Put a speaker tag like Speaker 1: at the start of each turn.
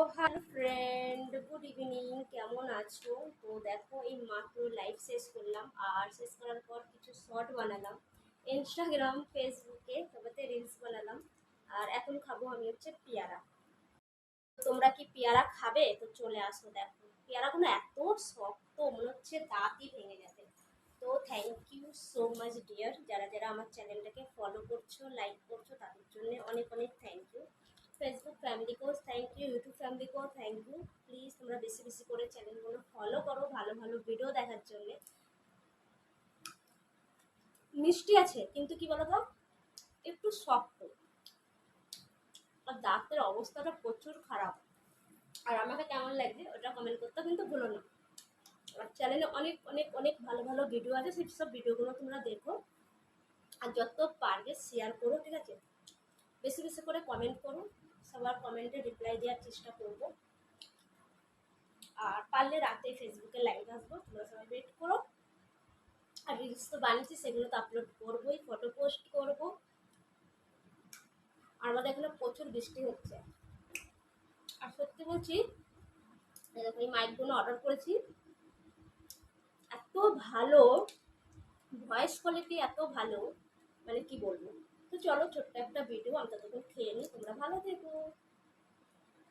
Speaker 1: Hello friend, good evening. কেমন আছো? তো দেখো, এই মাত্র লাইভ শেষ করলাম, আর শেষ করার পর কিছু শর্ট বানালাম ইনস্টাগ্রাম ফেসবুকে, সবাতে রিলস বানালাম। আর এখন খাবো আমি হচ্ছে পেয়ারা। তো তোমরা কি পেয়ারা খাবে? তো চলে আসো। দেখো পেয়ারাগুলো এত শক্ত, মনে হচ্ছে দাঁতই ভেঙে যাবে। তো thank you so much dear, যারা যারা আমার চ্যানেলটাকে ফলো করছো, লাইক করছো, তাদের জন্য অনেক অনেক থ্যাংক ইউ। ফেসবুক ফ্যামিলিকেও থ্যাংক ইউ, ইউটিউব ফ্যামিলিকেও থ্যাংক ইউ। প্লিজ তোমরা বেশি বেশি করে চ্যানেলগুলো ফলো করো ভালো ভালো ভিডিও দেখার জন্য। মিষ্টি আছে কিন্তু কি বলতো, একটু শক্ত, আর দাঁতের অবস্থাটা প্রচুর খারাপ। আর আমাকে কেমন লাগছে ওটা কমেন্ট করতে কিন্তু ভুলো না। আমার চ্যানেলে অনেক অনেক অনেক ভালো ভালো ভিডিও আছে, সেই সব ভিডিওগুলো তোমরা দেখো। আর যত পারবে শেয়ার করো, ঠিক আছে? বেশি বেশি করে কমেন্ট করো, সবার কমেন্টে রিপ্লাই দেওয়ার চেষ্টা করব। আর পারলে রাতে ফেসবুকে লাইভ আসবো, তোমরা সবাই ওয়েট করো। আর রিলস তো বানিয়েছি, সেগুলো তো আপলোড করবোই, ফটো পোস্ট করবো। আর আমাদের এখানে প্রচুর বৃষ্টি হচ্ছে। আর সত্যি বলছি, এই দেখো এই মাইকগুলো অর্ডার করেছি, এত ভালো ভয়েস কোয়ালিটি, এত ভালো, মানে কি বলবো। তো চলো ছোট্ট একটা ভিডিও, আমরা ততক্ষণ খেয়ে নিই, তোমরা ভালো থেকো।